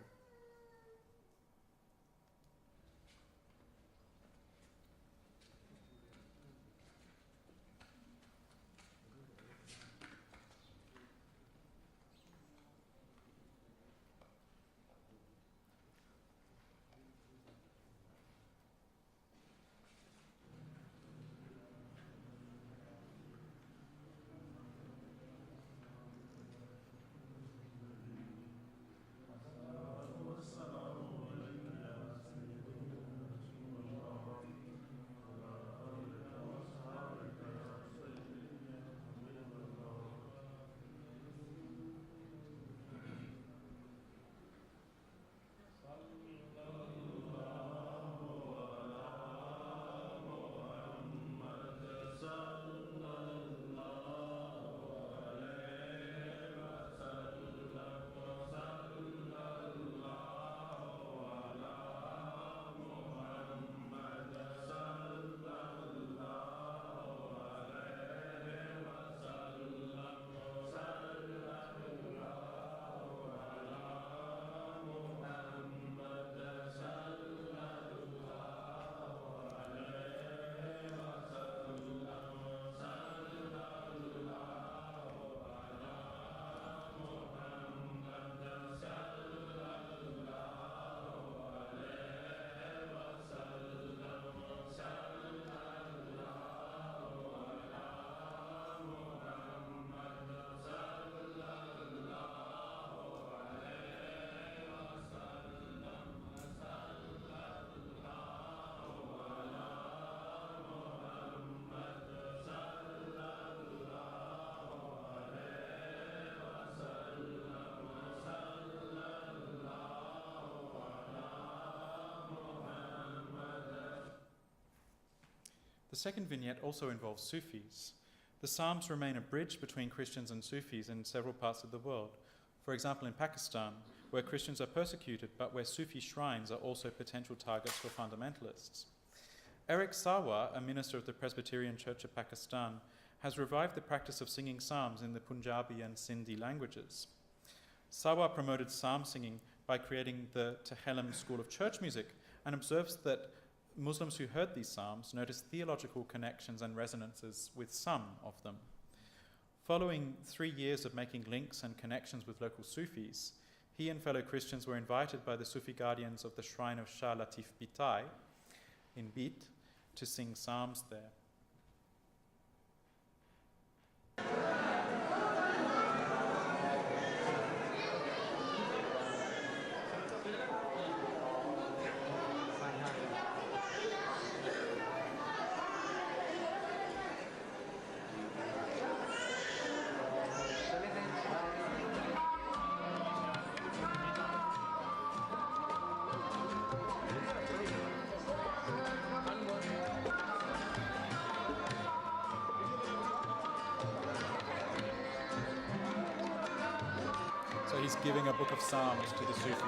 The second vignette also involves Sufis. The Psalms remain a bridge between Christians and Sufis in several parts of the world. For example, in Pakistan, where Christians are persecuted, but where Sufi shrines are also potential targets for fundamentalists. Eric Sawa, a minister of the Presbyterian Church of Pakistan, has revived the practice of singing psalms in the Punjabi and Sindhi languages. Sawa promoted psalm singing by creating the Tehillim School of Church Music and observes that Muslims who heard these psalms noticed theological connections and resonances with some of them. Following 3 years of making links and connections with local Sufis, he and fellow Christians were invited by the Sufi guardians of the shrine of Shah Latif Bitai in Bit to sing psalms there. So he's giving a book of Psalms to the Sufis.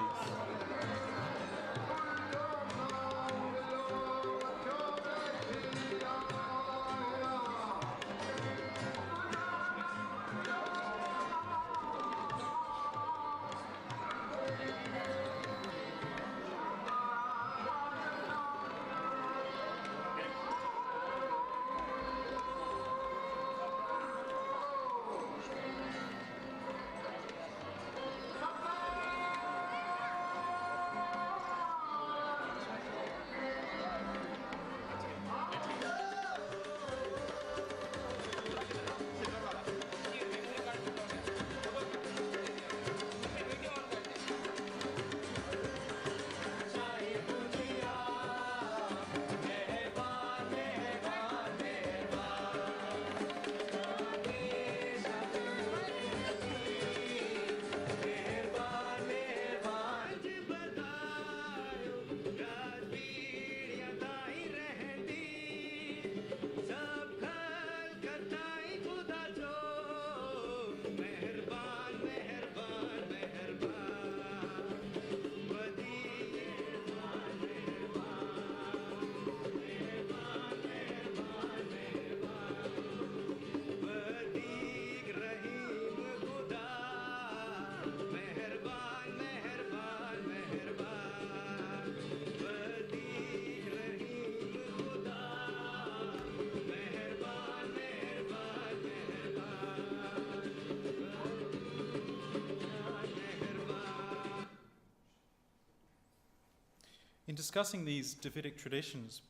In discussing these Davidic traditions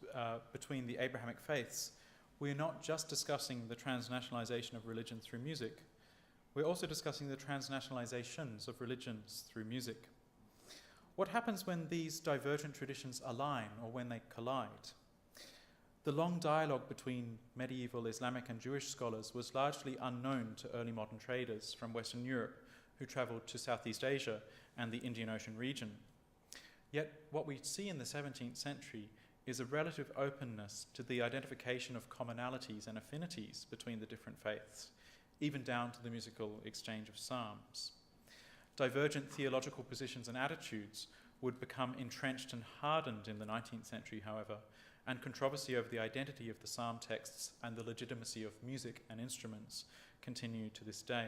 between the Abrahamic faiths, we're not just discussing the transnationalization of religion through music, we're also discussing the transnationalizations of religions through music. What happens when these divergent traditions align or when they collide? The long dialogue between medieval Islamic and Jewish scholars was largely unknown to early modern traders from Western Europe who traveled to Southeast Asia and the Indian Ocean region. Yet what we see in the 17th century is a relative openness to the identification of commonalities and affinities between the different faiths, even down to the musical exchange of psalms. Divergent theological positions and attitudes would become entrenched and hardened in the 19th century, however, and controversy over the identity of the psalm texts and the legitimacy of music and instruments continue to this day.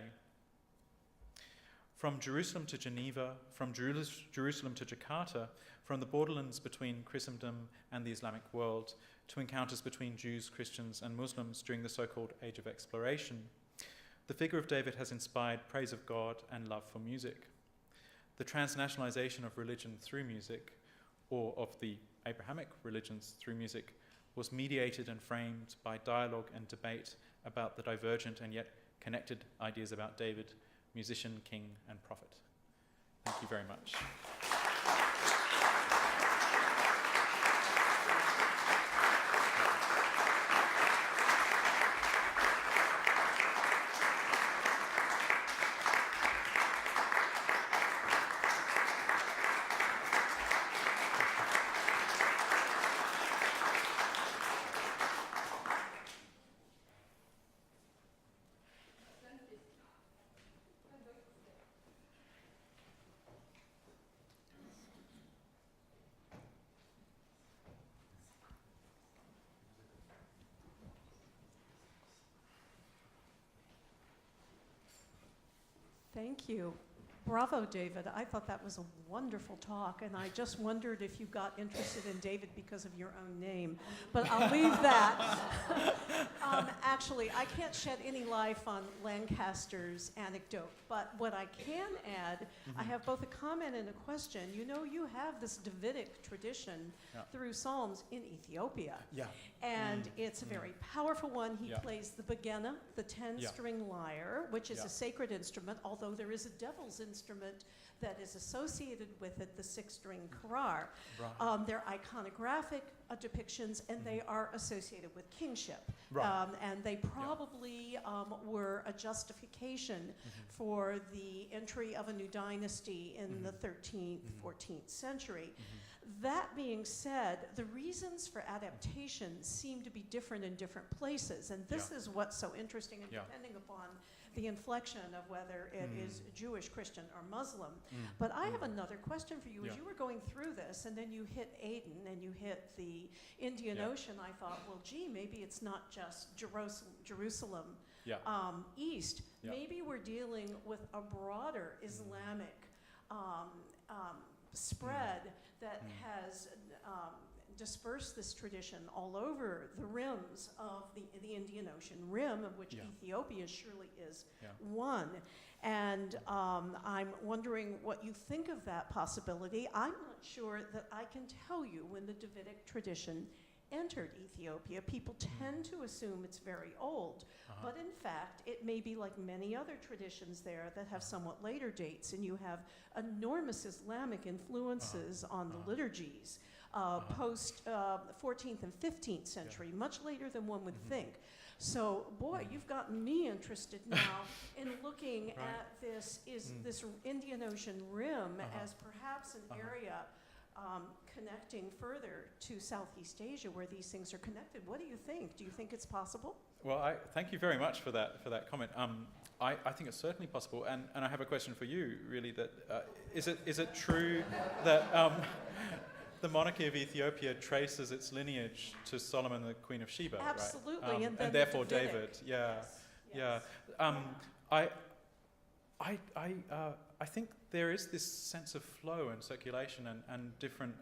From Jerusalem to Geneva, from Jerusalem to Jakarta, from the borderlands between Christendom and the Islamic world, to encounters between Jews, Christians, and Muslims during the so-called Age of Exploration, the figure of David has inspired praise of God and love for music. The transnationalization of religion through music, or of the Abrahamic religions through music, was mediated and framed by dialogue and debate about the divergent and yet connected ideas about David, musician, king, and prophet. Thank you very much. Thank you. Bravo, David. I thought that was a wonderful talk, and I just wondered if you got interested in David because of your own name. But I'll leave that. Actually, I can't shed any light on Lancaster's anecdote, but what I can add, I have both a comment and a question. You know, you have this Davidic tradition through Psalms in Ethiopia. Yeah. And it's a very powerful one. He plays the begena, the 10-string lyre, which is a sacred instrument, although there is a devil's instrument that is associated with it, the 6-string karar. Right. They're iconographic depictions, and they are associated with kingship. Right. And they probably were a justification for the entry of a new dynasty in the 13th, 14th century. That being said, the reasons for adaptation seem to be different in different places, and this is what's so interesting, and depending upon the inflection of whether it is Jewish, Christian, or Muslim. But I have another question for you. As you were going through this, and then you hit Aden, and you hit the Indian Ocean, I thought, well, gee, maybe it's not just Jerusalem East. Maybe we're dealing with a broader Islamic spread that has dispersed this tradition all over the rims of the Indian Ocean rim, of which Ethiopia surely is one. And I'm wondering what you think of that possibility. I'm not sure that I can tell you when the Davidic tradition entered Ethiopia. People tend to assume it's very old, but in fact, it may be like many other traditions there that have somewhat later dates, and you have enormous Islamic influences on the liturgies post 14th and 15th century, much later than one would think. So, boy, you've gotten me interested now in looking at this Indian Ocean rim as perhaps an area connecting further to Southeast Asia, where these things are connected. What do you think? Do you think it's possible? Well, I thank you very much for that comment. I think it's certainly possible, and I have a question for you, really. That is it true that the monarchy of Ethiopia traces its lineage to Solomon, the Queen of Sheba? Absolutely, right? And therefore David. I think there is this sense of flow and circulation, and different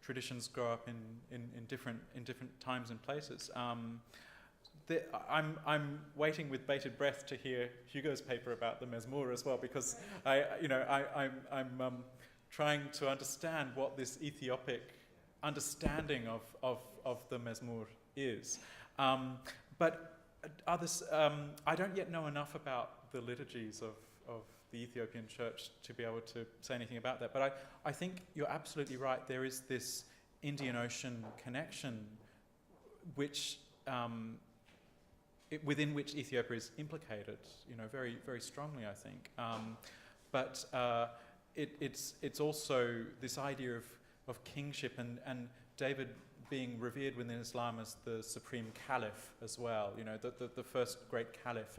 traditions grow up in different times and places. I'm waiting with bated breath to hear Hugo's paper about the Mezmur as well, because I'm trying to understand what this Ethiopic understanding of the Mezmur is. But others, I don't yet know enough about the liturgies of the Ethiopian church to be able to say anything about that. But I think you're absolutely right. There is this Indian Ocean connection which within which Ethiopia is implicated, very, very strongly, I think. But it's also this idea of kingship and David being revered within Islam as the supreme caliph as well, the first great caliph.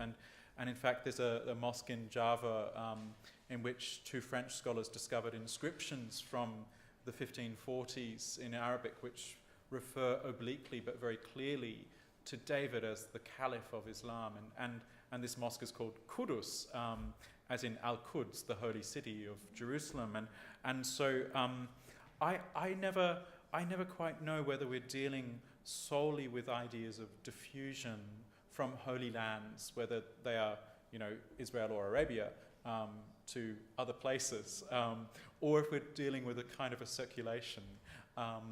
And in fact, there's a mosque in Java in which two French scholars discovered inscriptions from the 1540s in Arabic, which refer obliquely but very clearly to David as the caliph of Islam. And this mosque is called Qudus, as in Al-Quds, the holy city of Jerusalem. And so I never quite know whether we're dealing solely with ideas of diffusion from holy lands, whether they are, Israel or Arabia, to other places, or if we're dealing with a kind of a circulation. Well,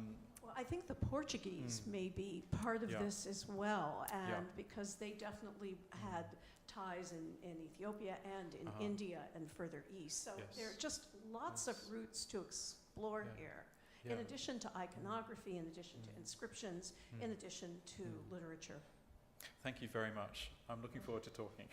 I think the Portuguese may be part of this as well, and because they definitely had ties in Ethiopia and in India and further east. So there are just lots of routes to explore here, in addition to iconography, in addition to inscriptions, in addition to literature. Thank you very much. I'm looking forward to talking.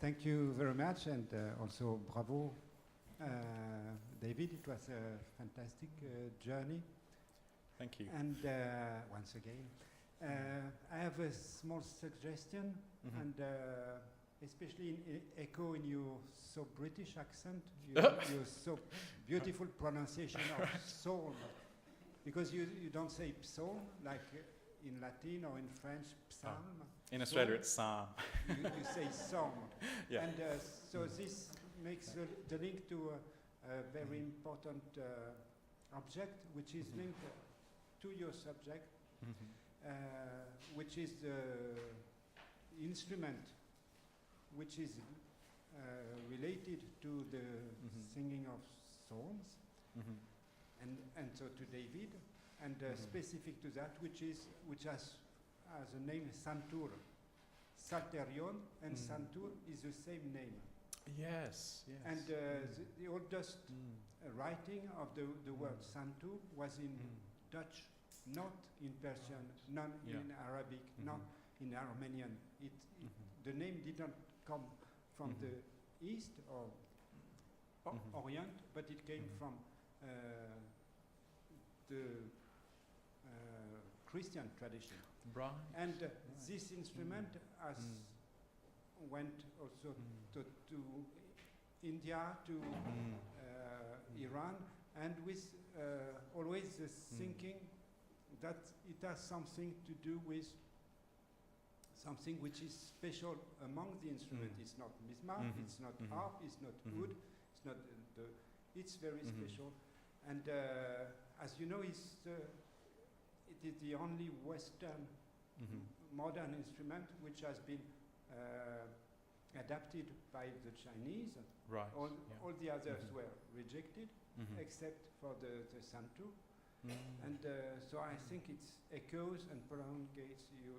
Thank you very much, and also bravo, David. It was a fantastic journey. Thank you. And once again, I have a small suggestion, and especially in echo in your so British accent, your so beautiful pronunciation of psalm, because you don't say psalm like in Latin or in French, psalm. In Australia, it's psalm. you say psalm. Yeah. And so this makes the link to a very important object, which is linked to your subject, which is the instrument which is related to the singing of psalms, and so to David, and specific to that, which has a name Santur. Salterion and Santur is the same name. Yes, yes. And the oldest writing of the word Santur was in Dutch, not in Persian, not in Arabic, not in Armenian. The name didn't come from the East or Orient, but it came from the Christian tradition. Right. And this instrument has went also to India, to Iran, and with always the thinking that it has something to do with something which is special among the instrument. It's not mizmar, it's not harp, it's not oud, it's not it's very special. And as you know, it is the only Western modern instrument which has been adapted by the Chinese. Right. All the others were rejected, except for the santur. And so I think it echoes and prolongates your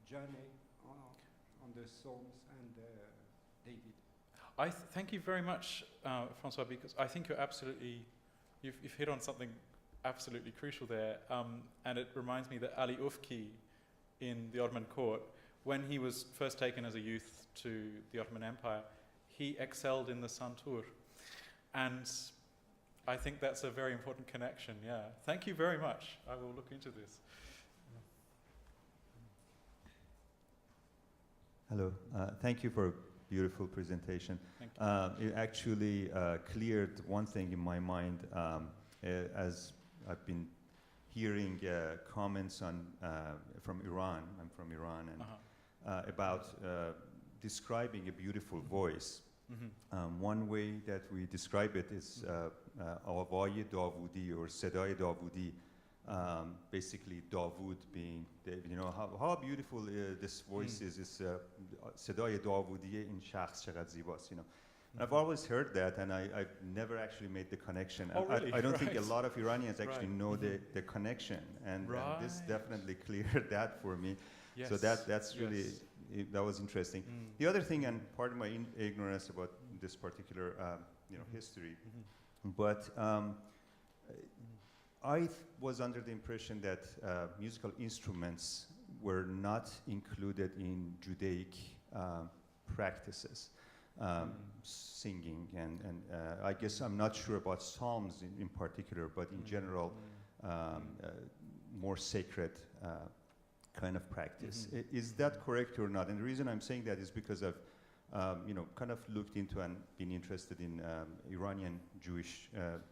journey on the Psalms and David. I thank you very much, Francois, because I think you've hit on something absolutely crucial there, and it reminds me that Ali Ufki in the Ottoman court, when he was first taken as a youth to the Ottoman Empire, he excelled in the santur, and I think that's a very important connection. Yeah, thank you very much. I will look into this. Hello, thank you for a beautiful presentation. Thank you. It actually cleared one thing in my mind as I've been hearing comments on from Iran. I'm from Iran, and about describing a beautiful voice. One way that we describe it is آوای داوودی or صدای داوودی. Basically, Dawood being, you know, how beautiful this voice is. صدای داوودی این شخص چقدر زیباست, you know. And I've always heard that, and I've never actually made the connection. Oh, really? I don't think a lot of Iranians actually know the connection, and this definitely cleared that for me. Yes. So that's really, that was interesting. The other thing, and pardon my ignorance about this particular history, but I was under the impression that musical instruments were not included in Judaic practices. Singing and I guess I'm not sure about psalms in particular, but in general, more sacred kind of practice. Is that correct or not? And the reason I'm saying that is because I've kind of looked into and been interested in Iranian Jewish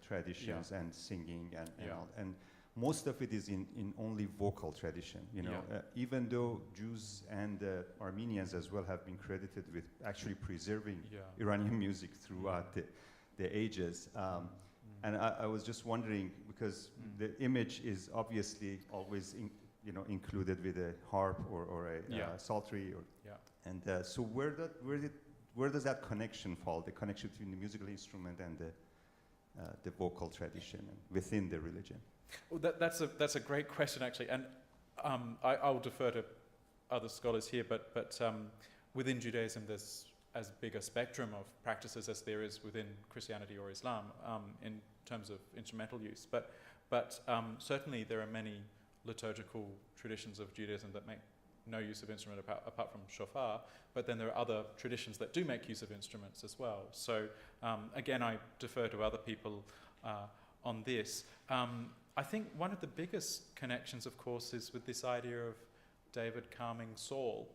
traditions and singing and all. And most of it is in only vocal tradition, you know, even though Jews and Armenians as well have been credited with actually preserving Iranian music throughout the ages. And I was just wondering, because the image is obviously always included with a harp or a psaltery, and so where does that connection fall? The connection between the musical instrument and the vocal tradition and within the religion? Well, that's a great question, actually, and I'll defer to other scholars here, but within Judaism there's as big a spectrum of practices as there is within Christianity or Islam in terms of instrumental use, but certainly there are many liturgical traditions of Judaism that make no use of instrument apart from shofar, but then there are other traditions that do make use of instruments as well. So again, I defer to other people on this. I think one of the biggest connections, of course, is with this idea of David calming Saul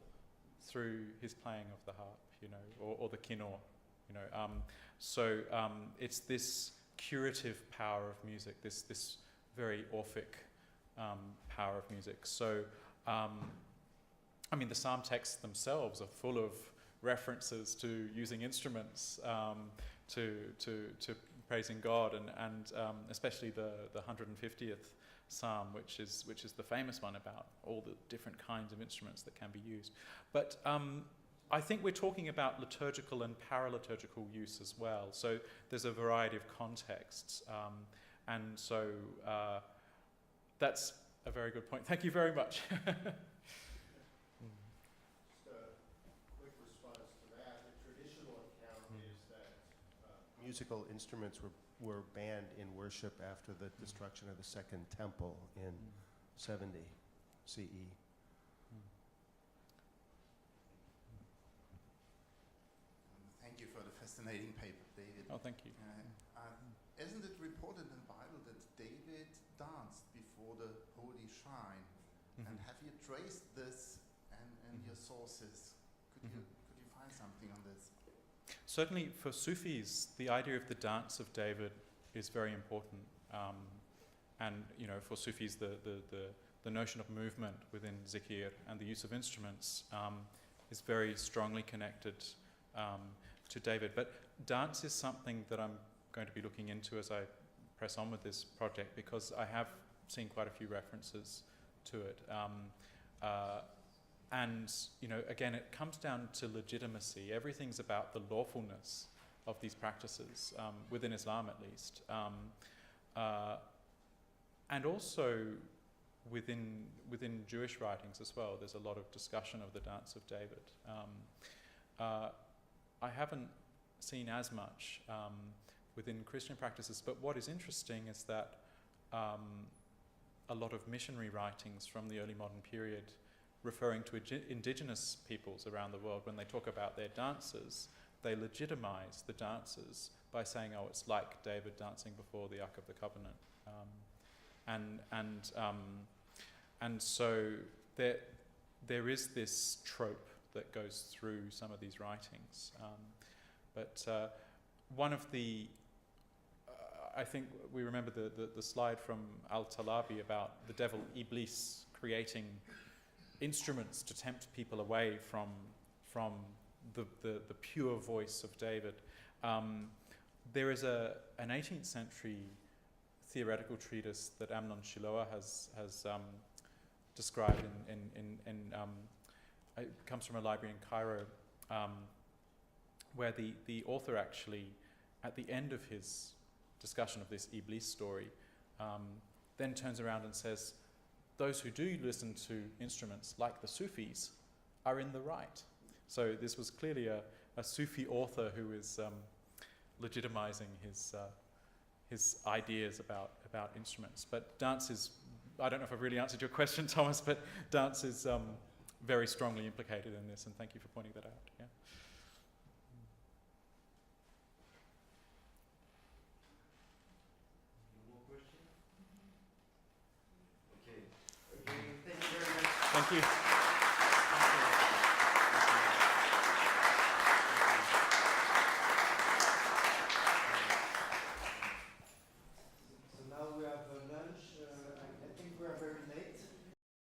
through his playing of the harp, you know, or the kinnor, you know. So it's this curative power of music, this very orphic power of music. So, I mean, the psalm texts themselves are full of references to using instruments to praising God, and especially the 150th psalm, which is the famous one about all the different kinds of instruments that can be used. But I think we're talking about liturgical and paraliturgical use as well. So there's a variety of contexts, and so that's a very good point. Thank you very much. Musical instruments were banned in worship after the destruction of the Second Temple in 70 CE. Thank you for the fascinating paper, David. Oh, thank you. Isn't it reported in the Bible that find? And have you traced this and your sources? Could you find something on this? Certainly for Sufis, the idea of the dance of David is very important. And for Sufis, the notion of movement within zikir and the use of instruments is very strongly connected to David. But dance is something that I'm going to be looking into as I press on with this project, because I have seen quite a few references to it. And again, it comes down to legitimacy. Everything's about the lawfulness of these practices, within Islam at least. And also within Jewish writings as well, there's a lot of discussion of the dance of David. I haven't seen as much within Christian practices, but what is interesting is that a lot of missionary writings from the early modern period referring to indigenous peoples around the world, when they talk about their dances, they legitimize the dances by saying, oh, it's like David dancing before the Ark of the Covenant. And so there is this trope that goes through some of these writings. But one of the, I think we remember the slide from Al-Talabi about the devil Iblis creating instruments to tempt people away from the pure voice of David. There is an 18th century theoretical treatise that Amnon Shiloah has described it comes from a library in Cairo, where the author actually, at the end of his discussion of this Iblis story, then turns around and says, those who do listen to instruments, like the Sufis, are in the right. So this was clearly a Sufi author who is legitimizing his ideas about instruments. But dance is, I don't know if I've really answered your question, Thomas, but dance is very strongly implicated in this, and thank you for pointing that out. Yeah. No more questions? Okay. Thank you very much. Thank you.